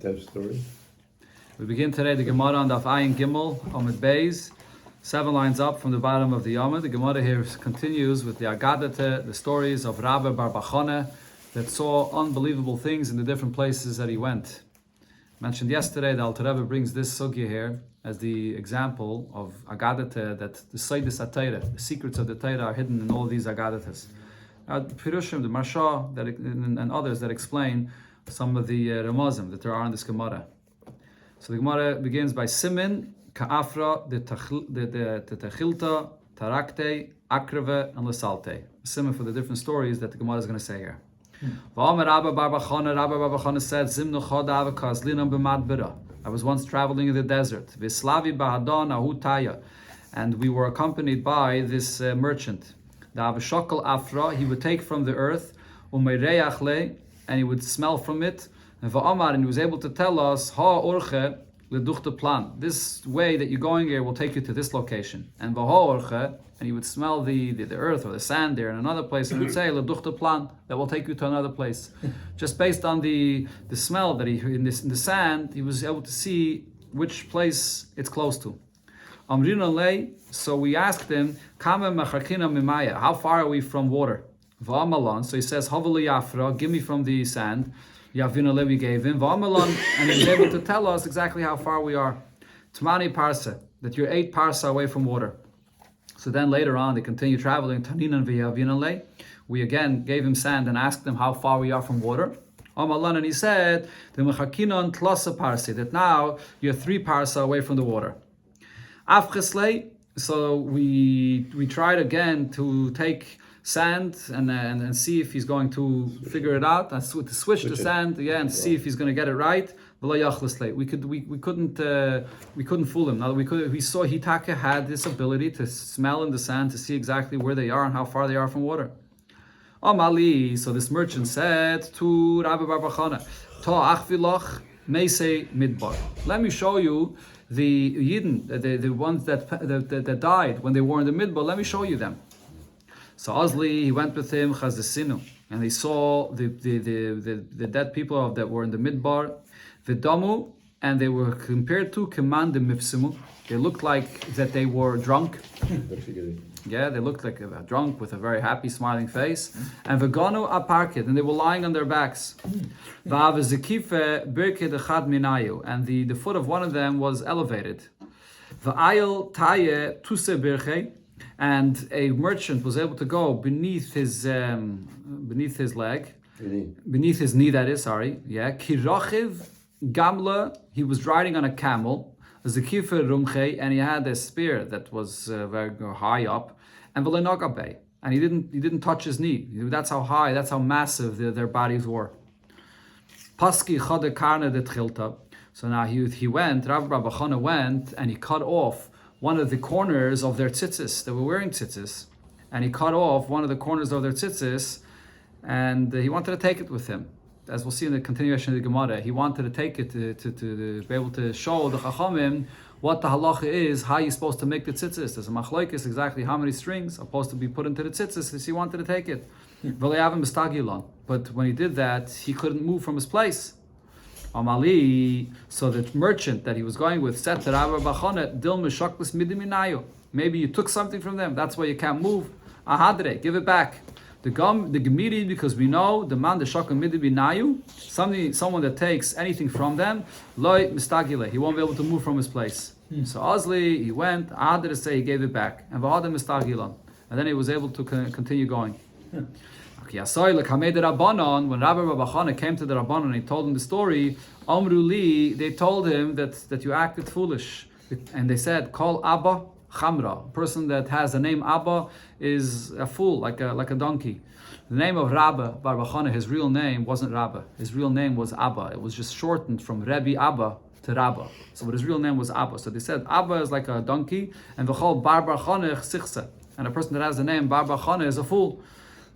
Test story. We begin today the Gemara on Daf Ayin Gimel, Amud Beis, 7 lines up from the bottom of the Amud. The Gemara here continues with the Agadate, the stories of Rabbi Bar Bachana that saw unbelievable things in the different places that he went. Mentioned yesterday, the Alter Rebbe brings this sugya here as the example of Agadate, that the Seidus HaTorah, the secrets of the Torah are hidden in all these Agadates. Pirushim, the Marsha, and others that explain some of the Ramazim that there are in this Gemara. So the Gemara begins by Simin, Ka'afra, the Techilta, Tarakte, Akreve, and Lasalte. Simin for the different stories that the Gemara is going to say here. Rabbi Bar Bachana said, Zimnu Chodav Kazlinam b'Madbira. I was once traveling in the desert. Vislavi Bahadon Ahutaya. And we were accompanied by this merchant. The Avashokal Afra, he would take from the earth, Umeireyachle, and he would smell from it. And he was able to tell us, Ha Orche Leduchte Plan. This way that you're going here will take you to this location. And Vaha Orche, and he would smell the earth or the sand there in another place, and he would say, Leduchte Plan, that will take you to another place. Just based on the smell that he in the sand, he was able to see which place it's close to. So we asked him, how far are we from water? So he says, give me from the sand. We gave him, and he was able to tell us exactly how far we are. Tmani parsa, that you're 8 parsa away from water. So then later on, they continue traveling. We again gave him sand and asked him how far we are from water. And he said, that now you're 3 parsa away from the water. So we tried again to take sand and see if he's going to figure it out, and to switch the sand and see if he's going to get it right. We couldn't fool him. Now we saw Hitaka had this ability to smell in the sand to see exactly where they are and how far they are from water. So this merchant said to Rabbi Bar Bachana, let me show you the Yidden, the ones that died when they were in the Midbar. Let me show you them. So Ozli, he went with him, Chazesinu, and they saw the dead people that were in the Midbar, Vidamu, and they were compared to Keman de Mifsimu. They looked like that they were drunk. Yeah, they looked like drunk with a very happy, smiling face. And Veganu aparked, and they were lying on their backs. And the foot of one of them was elevated. And a merchant was able to go beneath his leg, beneath his knee. That is, sorry. Yeah, Kirachiv Gamla. He was riding on a camel. Zekifer Rumche, and he had a spear that was very high up, and Velenagabe, and he didn't touch his knee. That's how high, that's how massive their bodies were. Paski Chade Karne de Tchilta. So now he went, Rabbi Bar Bachana went, and he cut off one of the corners of their tzitzis. They were wearing tzitzis, and he cut off one of the corners of their tzitzis, and he wanted to take it with him. As we'll see in the continuation of the Gemara, he wanted to take it to be able to show the Chachamim what the halacha is, how you're supposed to make the tzitzis. There's a machlokes exactly how many strings are supposed to be put into the tzitzis, because he wanted to take it. But when he did that, he couldn't move from his place. Amali, so the merchant that he was going with said to Rabbi Bachana, Dil meshaklis midiminayu. Maybe you took something from them, that's why you can't move. Ahadre, give it back. The Gemiri, because we know the man the shakam midibinayu, someone that takes anything from them, loy mistagile, he won't be able to move from his place. So Ozli, he went, Ahadre say he gave it back, and v'adam mistagilan, and then he was able to continue going. When Rabbi Bar Bachana came to the Rabbanon and he told him the story, Amruli, they told him that you acted foolish. And they said, Call Abba Chamra. A person that has the name Abba is a fool, like a donkey. The name of Rabbi Bar Bachana, his real name wasn't Rabbi. His real name was Abba. It was just shortened from Rebbe Abba to Rabba. So his real name was Abba. So they said Abba is like a donkey, and V'chol Bar Bachana chsichse. And a person that has the name Bar Bachana is a fool.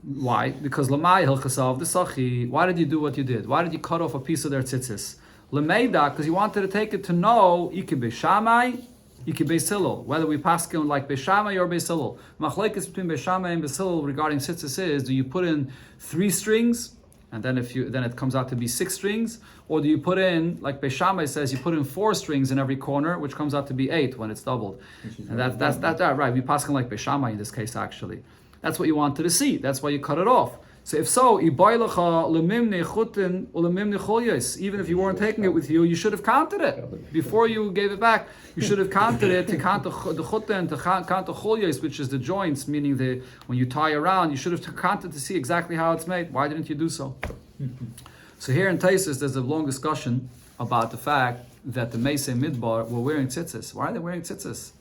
Why? Because Lamai Hilchasav the Sachi. Why did you do what you did? Why did you cut off a piece of their tzitzis? Lameida, because you wanted to take it to know Ike Beishamai, Ike Beisilul. Whether we pass him like Beishamai or Beisilul. Machlekes between Beishamai and Beisilul regarding tzitzis is: do you put in 3 strings and then then it comes out to be 6 strings, or do you put in, like Beis Shammai says, you put in 4 strings in every corner, which comes out to be 8 when it's doubled. And that's right. We pass like Beis Shammai in this case actually. That's what you wanted to see. That's why you cut it off. So if so, even if you weren't taking it with you, you should have counted it. Before you gave it back, you should have counted it to count the chutin, to count the cholyos, which is the joints, meaning when you tie around, you should have counted to see exactly how it's made. Why didn't you do so? So here in Taisus, there's a long discussion about the fact that the Meisei Midbar were wearing tzitzis. Why are they wearing tzitzis?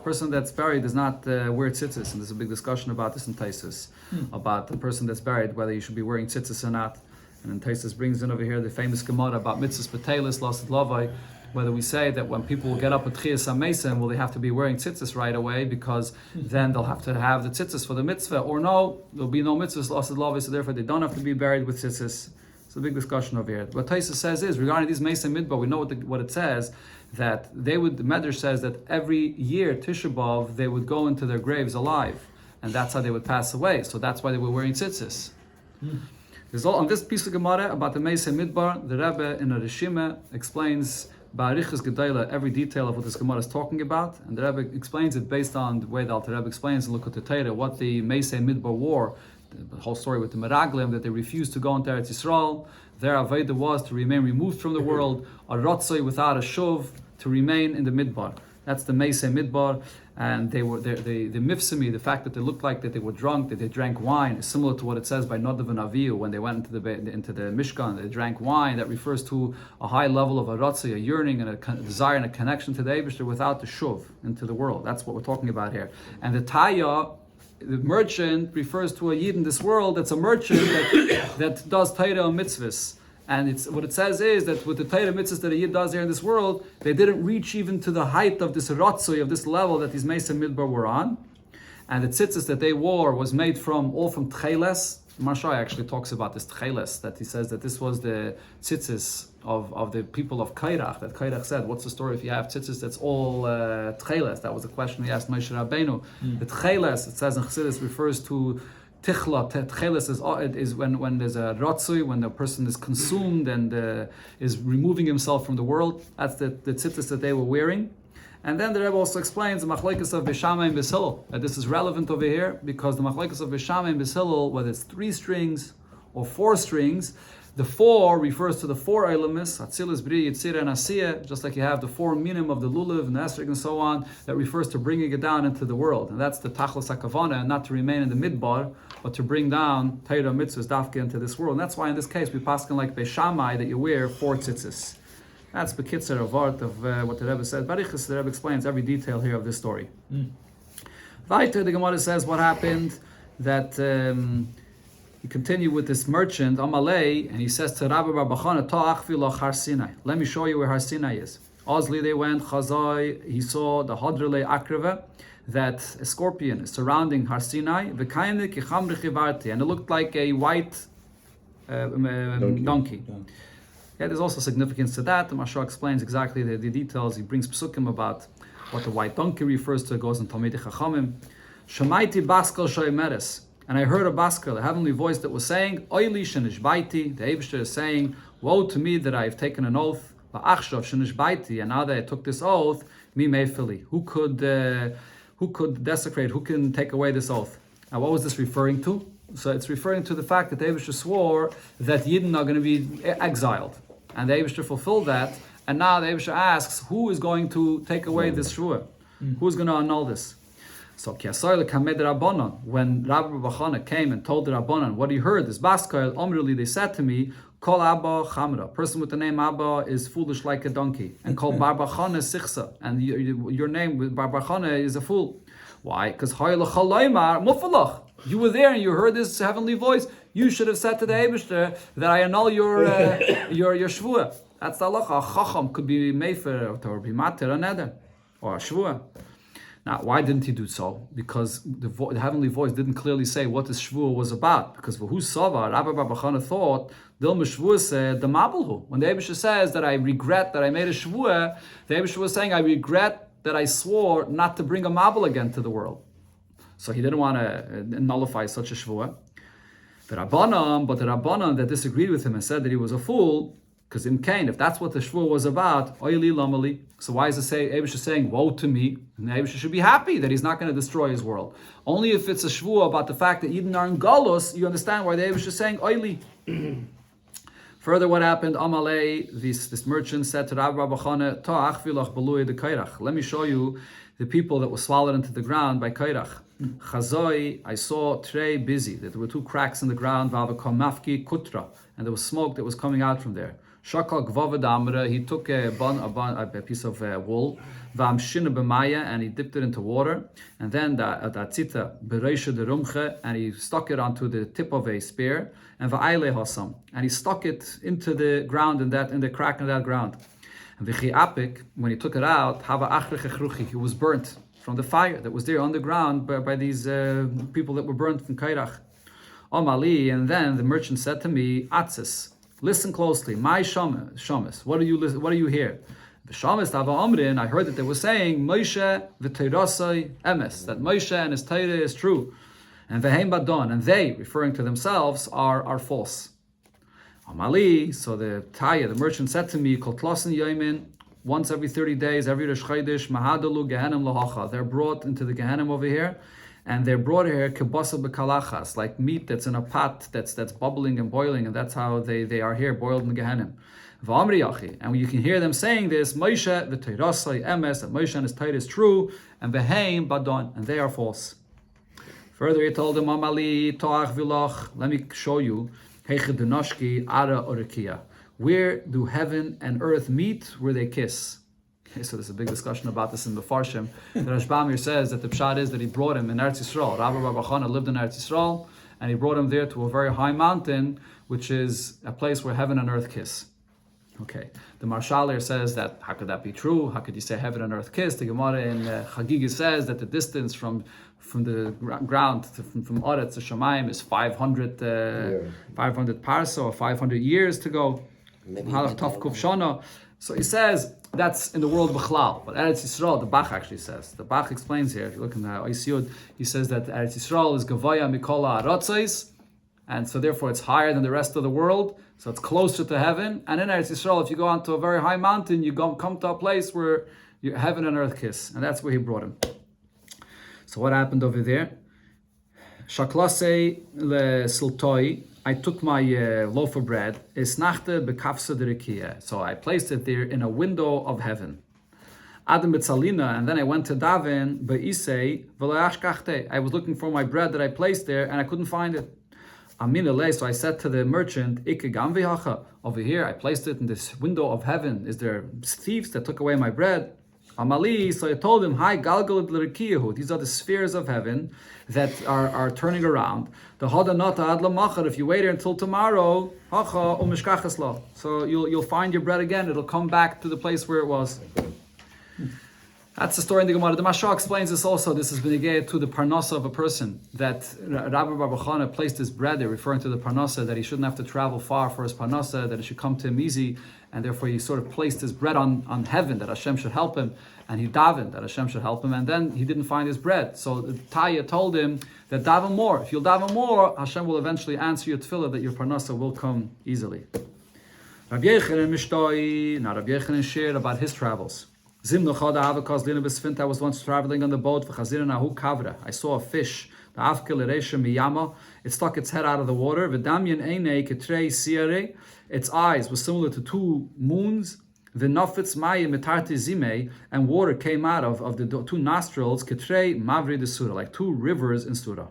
Person that's buried does not wear tzitzis, and there's a big discussion about this in Taisus, about the person that's buried, whether he should be wearing tzitzis or not. And then Taisus brings in over here the famous Gemara about mitzvahs patelis, lasid lavai, whether we say that when people get up at Tchias HaMesim, will they have to be wearing tzitzis right away, because then they'll have to have the tzitzis for the mitzvah, or no, there'll be no mitzvahs, lasid lavai, so therefore they don't have to be buried with tzitzis. It's a big discussion over here. What Taisus says is, regarding these Meisei Midbar, we know what it says, that the Medrash says that every year, Tisha B'Av, they would go into their graves alive, and that's how they would pass away. So that's why they were wearing tzitzis. There's all on this piece of Gemara about the Meisei Midbar. The Rebbe in a Rishima explains Ba'arichas Gedaila every detail of what this Gemara is talking about, and the Rebbe explains it based on the way the Alter Rebbe explains in Likutei Torah what the Meisei Midbar wore. The whole story with the Meraglim, that they refused to go into Eretz Yisrael. Their Aveda was to remain removed from the world, a Rotzoi without a Shuv, to remain in the Midbar. That's the Meisei Midbar. And they were the Mifsami, the fact that they looked like that they were drunk, that they drank wine, is similar to what it says by Nadav and Avihu when they went into the Mishkan. They drank wine. That refers to a high level of a Rotzoi, a yearning and a desire and a connection to the Eibishter without the Shuv into the world. That's what we're talking about here. And the Taya, the merchant, refers to a Yid in this world that's a merchant that does Torah and mitzvahs. And what it says is that with the Torah mitzvahs that a Yid does here in this world, they didn't reach even to the height of this Ratzoi, of this level that these Meisei Midbar were on. And the tzitzis that they wore was made from Tcheles. Marsha actually talks about this Tcheles, that he says that this was the tzitzis of the people of Kairach, that Kairach said, what's the story if you have tzitzis that's all Tcheles? That was a question he asked Moshe Rabbeinu. The Tcheles, it says in Chassidus, refers to Tichla. Tcheles is when there's a Ratzui, when the person is consumed and is removing himself from the world. That's the tzitzis that they were wearing. And then the Rebbe also explains the machlekes of Beis Shammai and Beis Hillel, that this is relevant over here because the machlekes of Beis Shammai and Beis Hillel, whether it's 3 strings or 4 strings, the 4 refers to the 4 elemis, Atzilus, Bri, Yitzira, and Asiyah, just like you have the 4 minim of the Lulav and the Esrog and so on, that refers to bringing it down into the world. And that's the Tachlis HaKavana, and not to remain in the Midbar, but to bring down Torah mitzvahs, Dafka, into this world. And that's why in this case we paskin like Beis Shammai that you wear 4 tzitzis. That's the Bekitzer of art of what the Rebbe said. Barichas, the Rebbe explains every detail here of this story. Weiter, the Gemara says what happened, that he continued with this merchant, Amalei, and he says to Rabbi Bar Bachana, Ta'achvi lo Har Sinai. Let me show you where Har Sinai is. Ozli, they went, Chazai, he saw the Hadrele Akreva, that a scorpion is surrounding Har Sinai, V'kaine Kichamri Chivarti, and it looked like a white donkey. Yeah, there's also significance to that. The Mashal explains exactly the details. He brings psukim about what the white donkey refers to. It goes in Talmidei Chachamim. Shemaiti baskel shoymeres. And I heard a baskel, a heavenly voice that was saying, Oili shenishbaiti. The Eibishter is saying, woe to me that I have taken an oath. Va'achshav shenishbaiti. And now that I took this oath, mi meifili. Who could desecrate? Who can take away this oath? Now, what was this referring to? So it's referring to the fact that the Eibishter swore that Yidden are going to be exiled. And the Eibishter fulfilled that. And now the Eibishter asks, who is going to take away this shua? Who's going to annul this? So, when Rabbi Bachana came and told the Rabbanan what he heard, this Baskar, Omrili, they said to me, Kol Abba Chamra, a person with the name Abba is foolish like a donkey. And Kol Bar Bachana Sichsa, and your name, Bar Bachana, is a fool. Why? Because you were there and you heard this heavenly voice. You should have said to the Eibishter that I annul your shvua. That's the halacha. A chacham could be mefer or be mater or neder or a shvua. Now, why didn't he do so? Because the heavenly voice didn't clearly say what this shvua was about. Because who saw Rabbi Bar Bachana thought Dil Meshvua said the Mabelhu. When the Eibishter says that I regret that I made a shvua, the Eibishter was saying I regret that I swore not to bring a Mabel again to the world. So he didn't want to nullify such a shvua. The Rabbanan that disagreed with him and said that he was a fool, because in Cain, if that's what the shvuah was about, oili lamali. So why is it Abish saying, woe to me? And Abish should be happy that he's not going to destroy his world. Only if it's a shvuah about the fact that Eden are in Galus, you understand why the Abish is saying oili. Further, what happened? Amalei, this merchant said to Rabbi Bachane, Ta'ach vilach balui de kairach. Let me show you the people that were swallowed into the ground by kairach. Chazoi, I saw Trey busy, that there were 2 cracks in the ground, Vavakamafki kutra, and there was smoke that was coming out from there. Shakal gvavad amra, he took a piece of wool, Vamshina b'maya, and he dipped it into water, and then the tzita bereisha de rumche, and he stuck it onto the tip of a spear, and va'ayle hasam, and he stuck it into the ground in the crack in that ground. And v'chi apik, when he took it out, hava achrech echruchi, he was burnt from the fire that was there on the ground by these people that were burnt from Kairach. Omali, and then the merchant said to me, Atzis, listen closely. My shamas, what do you hear? The shamas tava amrin, I heard that they were saying Moshe v'teirasai emes, that Moshe and his Torah is true, and v'heim badon, and they, referring to themselves, are false. Omali, so the merchant said to me, Kol tlosin yoimin, once every 30 days, every Rosh Chodesh, mahadalu gehenim lahacha. They're brought into the Gehenim over here, and they're brought here kibasa bekalachas, like meat that's in a pot that's bubbling and boiling, and that's how they are here, boiled in the Gehenim. V'amri yachi, and you can hear them saying this: Moshe v'teirasai emes, that Moshe and his Torah is true, and beheim badon, and they are false. Further, he told them, Amali toach vilach. Let me show you. Heichedunashki ara orikia. Where do heaven and earth meet? Where they kiss. Okay, so there's a big discussion about this in the Farshim. The Rashbamir says that the pshat is that he brought him in Eretz Yisrael. Rabbi Bar Chana lived in Eretz Yisrael, and he brought him there to a very high mountain, which is a place where heaven and earth kiss. Okay, the Marshalir says that, how could that be true? How could you say heaven and earth kiss? The Gemara in Chagigi says that the distance from the ground, from Oretz to Shamayim is 500 parsa, or 500 years to go. So he says that's in the world B'chlal, but Eretz Yisrael, the Bach actually says. The Bach explains here, if you look in the Oisiyud, he says that Eretz Yisrael is Gavaya Mikola Aratzais, and so therefore it's higher than the rest of the world, so it's closer to heaven. And in Eretz Yisrael, if you go onto a very high mountain, you come to a place where heaven and earth kiss, and that's where he brought him. So what happened over there? Shaklase le siltoi, I took my loaf of bread, isnachte bekafsa derikia. So I placed it there in a window of heaven. Adam betzalina, and then I went to daven beisei v'leashkachte. I was looking for my bread that I placed there, and I couldn't find it. Aminale, so I said to the merchant, Ikegam v'hacha. Over here, I placed it in this window of heaven. Is there thieves that took away my bread? Amali, so I told him, Hi, Galgal L'Rikiyahu. These are the spheres of heaven that are turning around. The Hodanata Ad Lamachar, if you wait here until tomorrow, Hacha Umishkachasla. So you'll find your bread again. It'll come back to the place where it was. That's the story in the Gemara. The Mashal explains this also. This has been negayed to the parnasa of a person, that Rabbi Bar Chana placed his bread there, referring to the parnasa, that he shouldn't have to travel far for his parnasa, that it should come to him easy, and therefore he sort of placed his bread on heaven, that Hashem should help him, and he davened that Hashem should help him, and then he didn't find his bread. So Taya told him that daven more. If you'll daven more, Hashem will eventually answer your tefillah, that your parnasa will come easily. Rabbi Yechanan Mishtoi, now Rabbi Yechanan shared about his travels. I was once traveling on the boat. I saw a fish. It stuck its head out of the water. Its eyes were similar to 2 moons. And water came out of the 2 nostrils, like 2 rivers in Surah.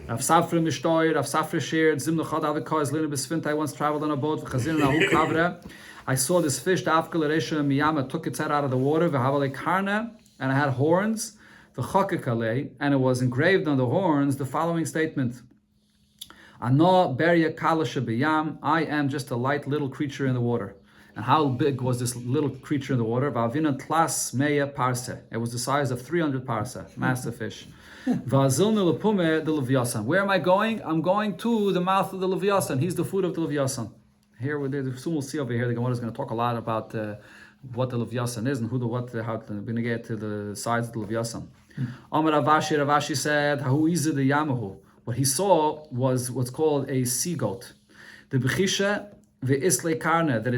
Rav Safra shared. I once traveled on a boat. I saw this fish, the Afkal Resha Miyama, took its head out of the water, and it had horns, and it was engraved on the horns the following statement: Ano Beria Kalasha Biyam, I am just a light little creature in the water. And how big was this little creature in the water? Vavina Tlas Meya Parse. It was the size of 300 parse, massive fish. Vazilna Lepume the Leviathan. Where am I going? I'm going to the mouth of the Leviathan. He's the food of the Leviathan. Here, soon we'll see over here, the Gemara is going to talk a lot about what the Leviathan is and how we're going to get to the sides of the Leviathan. Amar Ravashi said, Hahu Iza the Yamahu. What he saw was what's called a sea goat. The bechisha ve'isle karne, that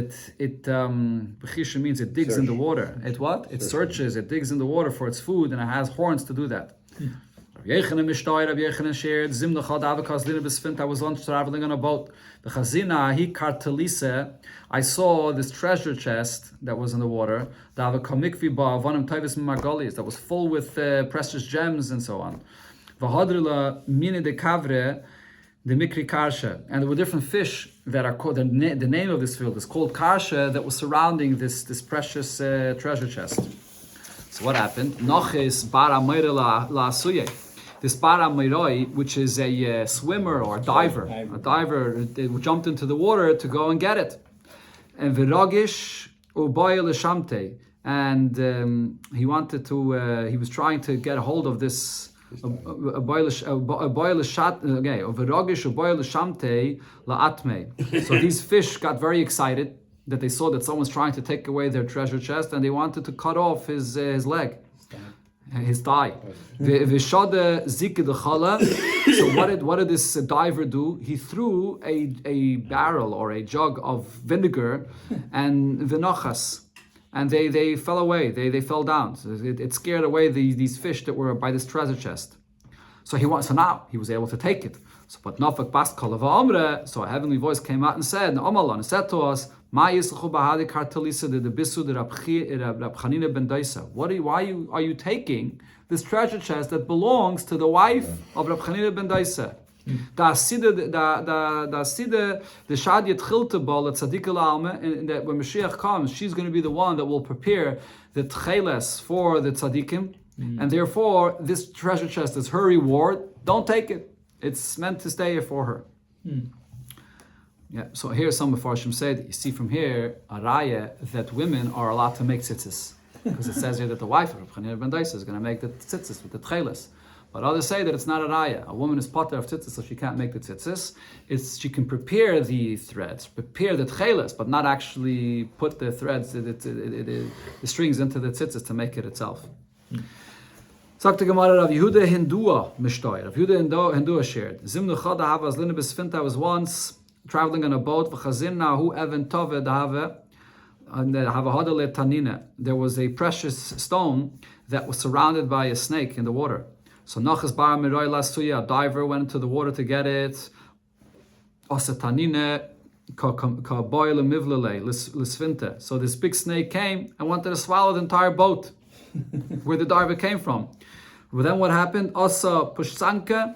bechisha means it digs in the water. It what? It searches, it digs in the water for its food, and it has horns to do that. I was once traveling on a boat. The chazina he kartelise. I saw this treasure chest that was in the water. That was full with precious gems and so on. The mikri karsha, and there were different fish that are called. The name of this field is called karsha, that was surrounding this precious treasure chest. So what happened? Nochis bara la suye. This bara meiroi, which is a swimmer or a diver jumped into the water to go and get it. And viragish ubayel shamte, and he wanted to. He was trying to get a hold of this. So these fish got very excited that they saw that someone's trying to take away their treasure chest, and they wanted to cut off his leg, his thigh. So what did this diver do? He threw a barrel or a jug of vinegar and vinochas, and they fell away. They fell down. So it scared away these fish that were by this treasure chest. So now he was able to take it. So a heavenly voice came out and said, and said to us, why are you taking this treasure chest that belongs to the wife of Rab Chanina ben Daisa? The Shadiyat Chiltebal at Tzaddik al-Alma, and that when Mashiach comes, she's going to be the one that will prepare the tcheles for the tzaddikim, and therefore this treasure chest is her reward. Don't take it; it's meant to stay here for her. Yeah. So here some Mefarshim said, you see from here a raya that women are allowed to make tzitzis, because it says here that the wife of Reb Chanina ben Daisa is going to make the tzitzis with the tcheles. But others say that it's not a raya. A woman is potter of tzitzis, so she can't make the tzitzis. She can prepare the threads, prepare the tcheles, but not actually put the threads, the strings into the tzitzis to make it itself. Sagt the Gemara, Rav Yehuda Hindua mishtoy. Rav Yehuda Hindua shared. Zimnu chada hava as lina besfinta was once traveling on a boat. V'chazin hu even tove dahave. And there was a precious stone that was surrounded by a snake in the water. So Nachas bar miroy lasuya, a diver went into the water to get it. Osatanine ka boil mivlele lisvinte. So this big snake came and wanted to swallow the entire boat where the diver came from. But then what happened? Asa pushsanka,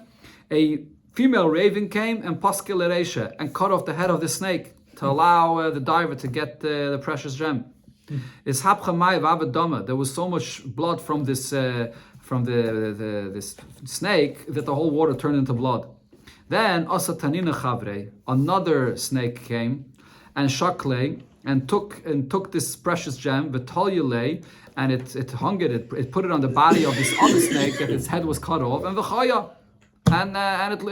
a female raven came and paskileresha and cut off the head of the snake to allow the diver to get the precious gem. There was so much blood from this this snake that the whole water turned into blood. Then Asatanina Chavre, another snake came and shakle and took this precious gem, Vitalyale, and it hung it put it on the body of this other snake that its head was cut off, and V'chaya, and it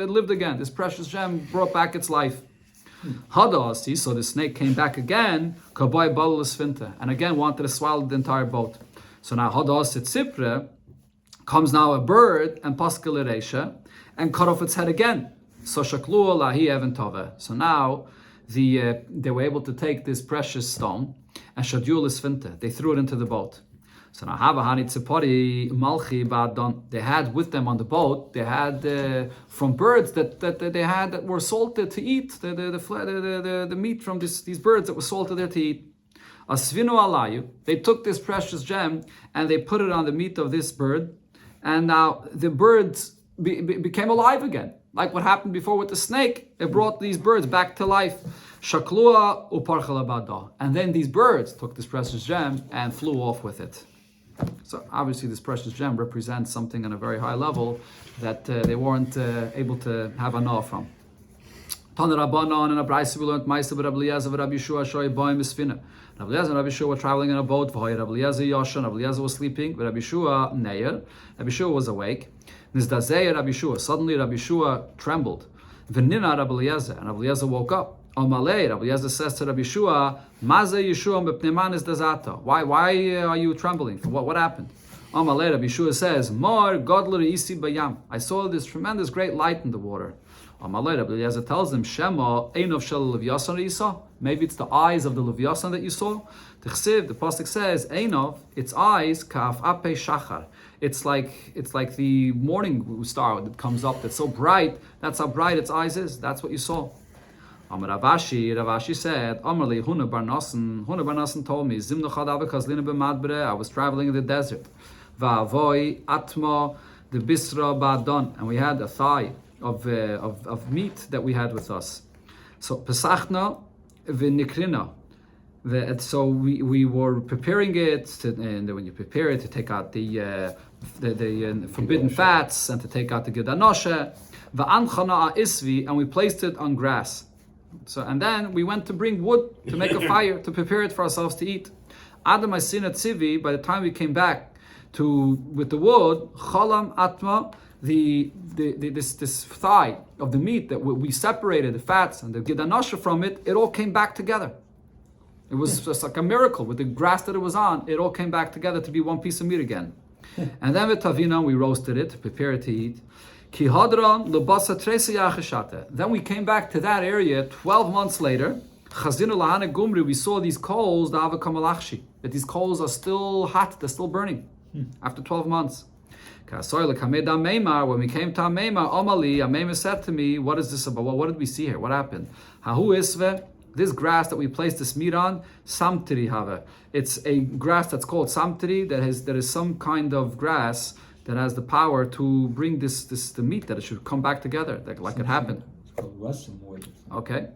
lived again. This precious gem brought back its life. Hadasi, so the snake came back again, Kabai Balasfinta, and again wanted to swallow the entire boat. So now Hadas Tzipre comes now a bird and Paskileresha and cut off its head again. So Shaklu Lahi Eventove. So now they were able to take this precious stone and Shadul Isfinta. They threw it into the boat. So now Havahani Tzipori Malchi Badon. They had with them on the boat, they had from birds that they had that were salted to eat, the meat from these birds that were salted there to eat. Asvinu alayu, they took this precious gem and they put it on the meat of this bird, and now the birds became alive again. Like what happened before with the snake, it brought these birds back to life. Shaklua uparchalabada, and then these birds took this precious gem and flew off with it. So obviously this precious gem represents something on a very high level that they weren't able to have anah from. Tana Rabbanon and Abraisa we learned Ma'aseh Rabbi Eliezer and Rabbi Yeshua Shoy Boim Misfina. Rabbi Eliezer and Rabbi Yeshua were traveling in a boat. Rabbi Eliezer Yoshan, Rabbi Eliezer was sleeping. Rabbi Yeshua Neir. Rabbi Yeshua was awake. Nizdazei Rabbi Yeshua. Suddenly Rabbi Yeshua trembled. V'nina Rabbi Eliezer, and Rabbi Eliezer woke up. Amalei, Rabbi Eliezer says to Rabbi Yeshua, Maze Yeshua mepnei man nizdazata. Why are you trembling? What happened? Amalei Rabbi Yeshua says, Mar Godler Isi Bayam. I saw this tremendous great light in the water. Amalei Rabbi Eliezer tells him, Shema Einov Shel Levyasan you saw. Maybe it's the eyes of the Levyasan that you saw. The pasuk says, Einov, its eyes, Kaf Ape Shachar. It's like the morning star that comes up that's so bright. That's how bright its eyes is. That's what you saw. Amar Ravashi said, Amarli Huna Bar Nasan told me, Zimnu Chadav Kazlina b'Madbre, I was traveling in the desert. Va'avoy Atma the Bisra Ba'adon, and we had a thigh of meat that we had with us. So Pesachna v'Nikrina. So we were preparing it, and when you prepare it, to take out the forbidden fats and to take out the Gedanoshe. Va'anchana isvi, and we placed it on grass. So, and then we went to bring wood to make a fire to prepare it for ourselves to eat. Adam Asina Tzivi. By the time we came back with the wood, Chalam Atma, this thigh of the meat that we separated, the fats and the Gedanoshe from it all came back together. It was just like a miracle with the grass that it was on. It all came back together to be one piece of meat again. And then with Tavina, we roasted it to prepare it to eat. Then we came back to that area 12 months later. We saw these coals, that these coals are still hot, they're still burning after 12 months. When we came to Amema said to me, what is this about? What did we see here? What happened? This grass that we placed this meat on, samtiri have. It's a grass that's called samtiri, that is some kind of grass that has the power to bring the meat, that it should come back together, like it happened. It's called Russian wood. Okay.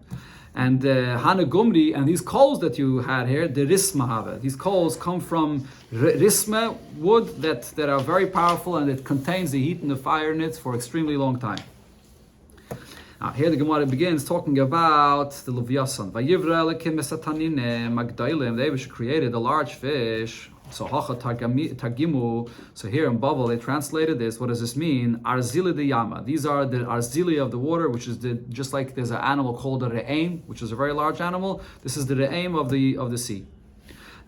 And Hana Gumri, and these coals that you had here, the Risma have. These coals come from Risma wood that are very powerful, and it contains the heat and the fire in it for extremely long time. Now, here the Gemara begins talking about the Levyasan. They created a large fish. So Tagimu. So here in Bava they translated this. What does this mean? Arzili de Yama. These are the arzili of the water, which is just like there's an animal called a re'aim, which is a very large animal. This is the re'aim of the sea.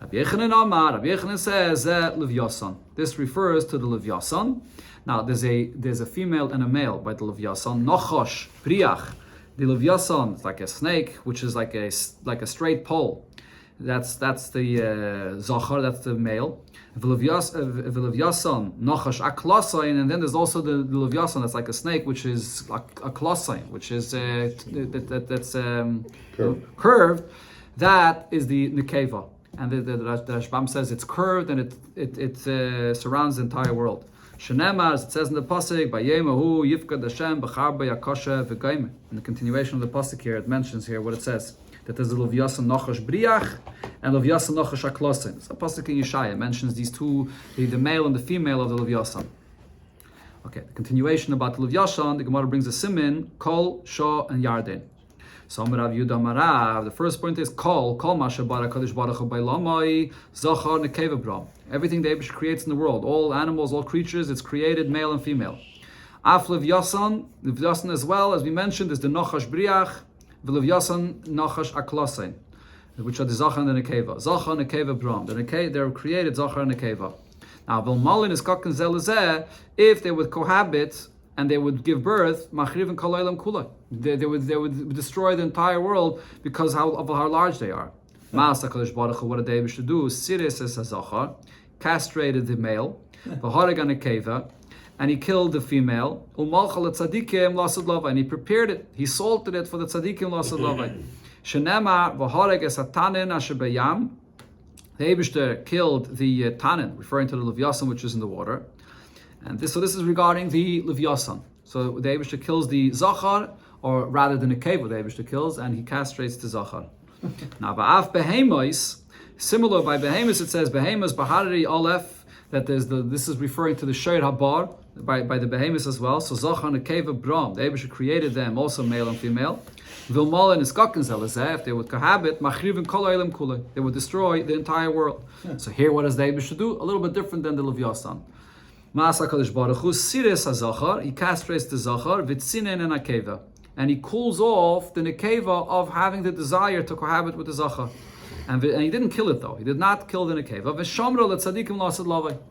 Rabbi Yechanan says Levyasan. This refers to the Levyasan. Now there's a female and a male by the Levyasan. Nochosh priach. The Levyasan is like a snake, which is like a straight pole. That's the zachar, that's the male. V'levyasan nochash aklasayin, and then there's also the levyasan that's like a snake, which is a klasayin, which is that's curved. That is the nekeva, and the Rashbam says it's curved and it surrounds the entire world. Shenemar, as it says in the pasuk, Bayemahu Yifkad Hashem B'char Yakosha V'Gaim. In the continuation of the pasuk here, it mentions here what it says, that there's a Levyasan Nochash Briach and Levyasan Nochash Aklosin. It's a pasuk in Yeshaya. It mentions these two, the male and the female of the Levyasan. Okay, the continuation about the Levyasan, the Gemara brings a simin, Kol, Shah, and Yarden. So Rav Yudah Marav, the first point is Kol Masha Bara Kadosh Baruch Hu Bailamai Zachar Nekeva Bram. Everything the Eibush creates in the world, all animals, all creatures, it's created male and female. Af Levyasan as well, as we mentioned, is the Nochash Briach, the Levyasan Nochash Aklasain, which are the Zachar and the Nekeva. Zachar Nekeva Bram. They're created Zachar and Nekeva. Now, Vilmalin is Kakan Zelazeh, if they would cohabit and they would give birth, Machriv and Kalaylam Kula. They would destroy the entire world because of how large they are. Ma'asa Kadosh Baruch Hu, what did they should do? Siris es Zachar, castrated the male, V'hareg Nekeva, and he killed the female. Umalchal tzadikim lasad lava, and he prepared it. He salted it for the tzadikim lasad lava. Shenema v'hareg es hatanin asher b'yam. The Eibishter killed the tanin, referring to the Levyasan, which is in the water. And this is regarding the Levyasan. So the Eibishter kills the Zachar, or rather the Nekeva the Eibishter kills, and he castrates the Zachar. Now, ba'af behemois, similar by behemois, it says behemois baharari aleph, that this is referring to the Sheir Habar by the behemoths as well. So Zachar and Nekeva Bram, the Eibishter created them, also male and female. Vilmal and Iskakin Zelazeh, if they would cohabit, Machriv and Kol Eilam Kula, they would destroy the entire world. So here, what does the Eibishter do? A little bit different than the Levyasan. Ma'asa Kadosh Baruch Hu Sires HaZachar, he castrates the Zachar, Vitzinen and Nekeva, and he cools off the Nekeva of having the desire to cohabit with the Zachar. And he didn't kill it though. He did not kill the nekeva.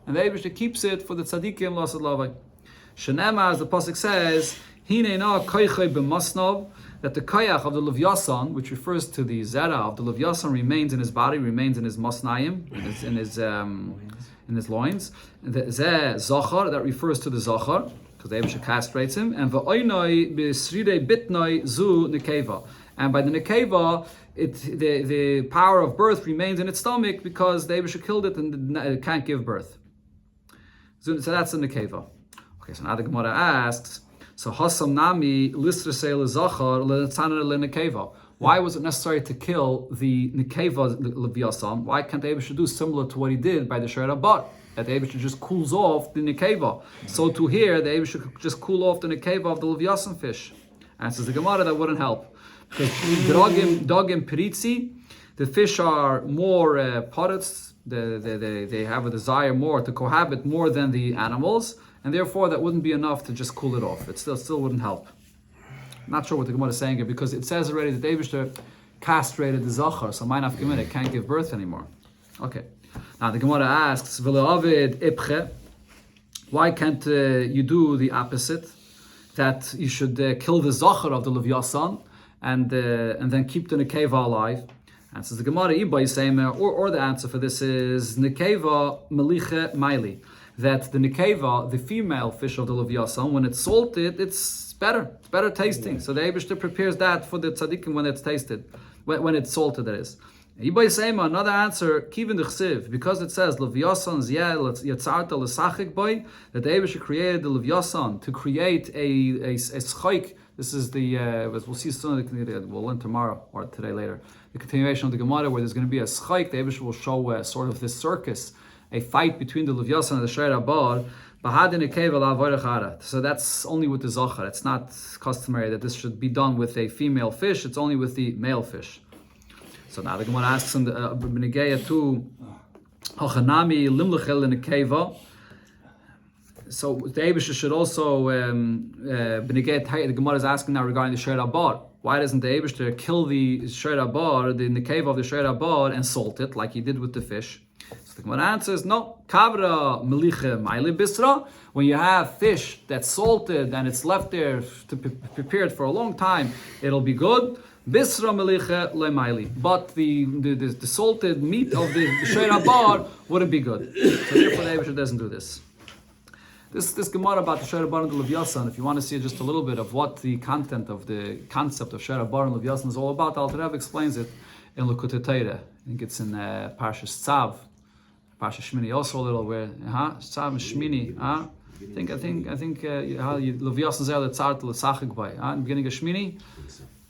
And the Eibishter keeps it for the tzadikim lasad lavai. Shenema, as the pasuk says, Hinena koichai b'masnov, that the koyach of the Levyasan, which refers to the zera of the Levyasan, remains in his body, remains in his masnayim, in his loins. And the zeh zachar, that refers to the zachar, because the Eibishter castrates him. And v'oinoi b'sridei bitnoi zu nekeva. And by the nekeva, the power of birth remains in its stomach because the Eibishter killed it and it can't give birth. So that's the nekeva. Okay, so now the Gemara asks, so Hasam Nami Lisrasei Lezachar Letzana Lenekeva. Why was it necessary to kill the Nekeva Leviasan? Why can't the Eibishter do similar to what he did by the Sheret Bar? That the Eibishter just cools off the Nekeva. So to here, the Eibishter could just cool off the Nekeva of the Leviasan fish. And says the Gemara, that wouldn't help. Because Dogim Peritzi, the fish are more pottets, they have a desire more to cohabit more than the animals. And therefore, that wouldn't be enough to just cool it off. It still wouldn't help. I'm not sure what the Gemara is saying here, because it says already that the Eibishter castrated the Zachar, so Ma'inaf Gemin, can't give birth anymore. Okay. Now the Gemara asks, V'le'avid ipche, why can't you do the opposite? That you should kill the Zachar of the Levyasan and then keep the Nekeva alive. And says the Gemara, Iba Yisayim, or the answer for this is Nekeva Meliche Maili. That the nekeva, the female fish of the Levyasan, when it's salted, it's better tasting. So the Eibishter prepares that for the tzaddikim when it's tasted, when it's salted, that is. Another answer, Kivin d'chsiv, because it says Levyasan yatzarta l'sachik boy, that the Eibishter created the Levyasan to create a schaik. This is the we'll see soon. We'll learn tomorrow or today later. The continuation of the Gemara, where there's going to be a schaik. The Eibishter will show sort of this circus, a fight between the Levyasan and the Sheret Bar. So that's only with the Zachar. It's not customary that this should be done with a female fish. It's only with the male fish. So now the Gemara asks in the B'negeya too, Hachanami limlechel nekeva. So the Eibishter should also B'negeya. The Gemara is asking now regarding the Sheret Bar. Why doesn't the Eibishter kill the Sheret Bar, the nekeva of the Sheret Bar, and salt it like he did with the fish? So the Gemara answers, no. Kavra meliche maili bisra. When you have fish that's salted and it's left there to be prepared for a long time, it'll be good. Bisra meliche le maili. But the salted meat of the Sheret Bar wouldn't be good. So therefore the Eibishter doesn't do this. This Gemara about the Sheret Bar and the Levyasan, if you want to see just a little bit of what the content of the concept of Sheret Bar and Levyasan is all about, Alter Rebbe explains it in Likutei Torah. I think it's in Parshas Tzav. Pasha Shmini also a little where Tzav Shmini. I think Levyasan Zer Letzart Lesachik by. In the beginning of Shmini.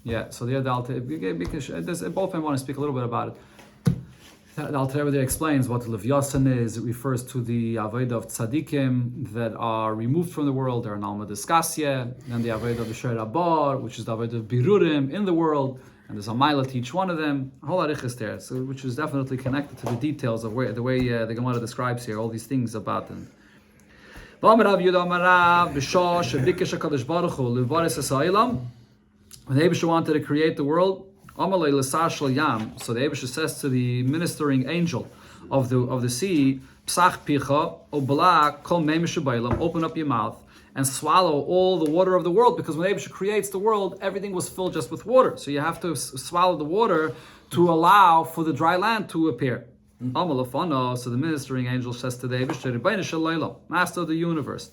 Yeah. So the Alter both of them want to speak a little bit about it. The Alter Rebbe there explains what Levyasan is. It refers to the avodah of tzaddikim that are removed from the world. They're an alma discassia. Then the avodah of the Sheret Bar, which is the avodah of birurim in the world. And there's a mila to each one of them. A whole arichas there, so which is definitely connected to the details of the way the Gemara describes here all these things about them. When the Eibishter wanted to create the world, so the Eibishter says to the ministering angel of the sea, open up your mouth and swallow all the water of the world, because when Eibishter creates the world, everything was filled just with water. So you have to swallow the water to allow for the dry land to appear. So the ministering angel says to the Eibishter, Master of the universe,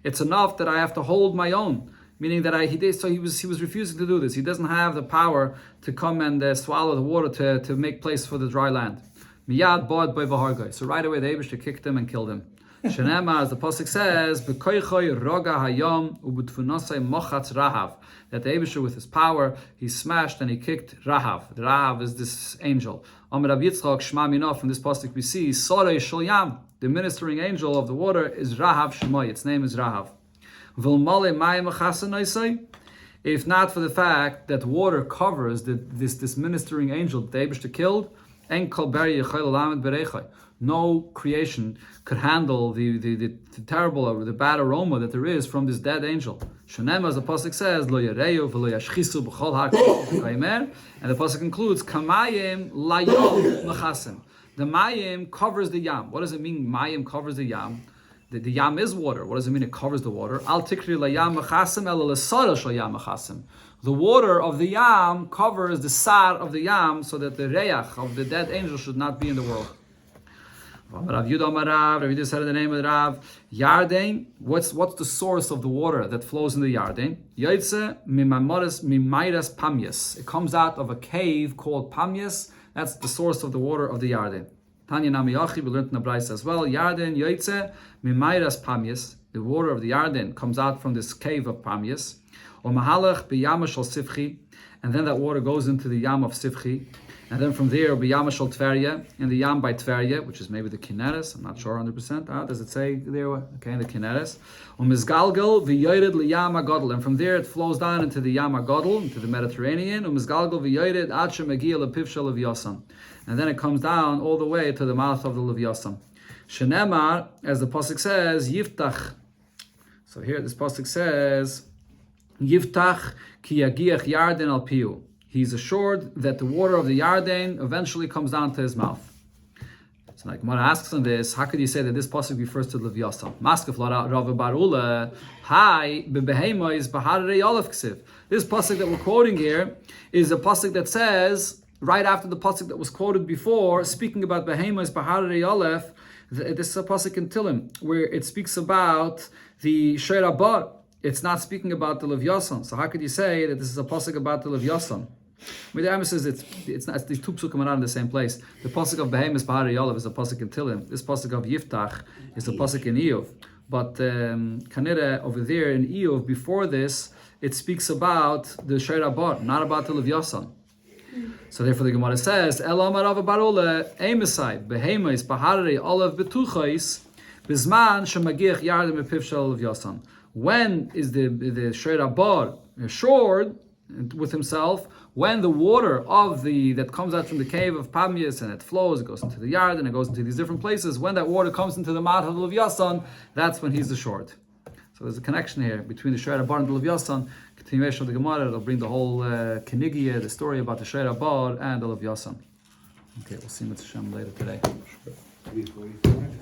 it's enough that I have to hold my own. Meaning that he was refusing to do this. He doesn't have the power to come and swallow the water to make place for the dry land. So right away the Eibishter kicked him and killed him. Shenema, as the pasuk says, "B'koichoi roga hayam ubutfunasei mochatz rahav." That the Eibishter, with his power, he smashed and he kicked Rahav. The Rahav is this angel. Amar Rav Yitzchak Shema Minah. From this pasuk we see Sorei Shel Yam, the ministering angel of the water, is Rahav Shemai. Its name is Rahav. V'lmale mayim achasanosei. If not for the fact that water covers this ministering angel that the Eibishter killed, en kol beri yechol lamed berechai. No creation could handle the terrible or the bad aroma that there is from this dead angel. Shenema, as the pasuk says, Lo Yareyu v'lo Yashchisu b'chol ha'kaimer, and the pasuk concludes, Kamayim layom machasim. The mayim covers the yam. What does it mean? Mayim covers the yam. The yam is water. What does it mean? It covers the water. Al tikri layam machasim ela l'sara shel yam machasim. The water of the yam covers the sar of the yam, so that the reyach of the dead angel should not be in the world. Rav Yudah said in the name of the Rav, Yarden, what's the source of the water that flows in the Yarden? Yaitse mimayras pamyas. It comes out of a cave called Pamyas. That's the source of the water of the Yarden. Tanya Nami Yachi, we learned in the Bryce as well. Yarden Yaitse mimayras pamyas. The water of the Yarden comes out from this cave of Pamyas. Or Mahalach biyama shel Sifchi, and then that water goes into the Yam of Sifchi. And then from there, biyama shel Tverya, in the Yam by Tverya, which is maybe the Kineres, I'm not sure 100%. Does it say there? Okay, the Kineres. Umizgalgal v'yored liyam hagadol, and from there it flows down into the Yam hagadol, into the Mediterranean. Umizgalgal v'yored ad shemegia lepiv shel Leviasan, and then it comes down all the way to the mouth of the Leviasan. Shenemar, as the pasuk says, Yiftach. So here this pasuk says, Yiftach ki yagiach Yarden al piu. He's assured that the water of the Yarden eventually comes down to his mouth. So like Gemara asks on this, how could you say that this pasuk refers to Leviathan? Maskef Rav Barula, hi bebehema is baharei olav ksiv. This pasuk that we're quoting here is a pasuk that says right after the pasuk that was quoted before, speaking about behema is baharei olav. This is a pasuk in Tilim where it speaks about the Sheira Bar. It's not speaking about the Leviathan. So how could you say that this is a pasuk about the Leviathan? I mean, the emphasis it's not, these two psukim are not in the same place. The pasuk of Behemoth Bahari Yolav is a pasuk in Tilim. This pasuk of Yiftach is a pasuk in Iyov. But Kanira over there in Iyov, before this, it speaks about the Sheira Bar, not about the Leviathan. So therefore the Gemara says, Elam Rav Barula, Amesai, Behemoth Bahari Olav Betuchais, Bizman Shemagiach Yardim Epiv Shel Leviathan. When is the Sheira Bar assured with himself? When the water of that comes out from the cave of Pamias and it flows, it goes into the yard and it goes into these different places. When that water comes into the mouth of the Leviathan, that's when he's assured. So there's a connection here between the Sheira Bar and the Leviathan. Continuation of the Gemara, it'll bring the whole Kenigia, the story about the Sheira Bar and the Leviathan. Okay, we'll see Mitzvah Hashem later today. 3:45.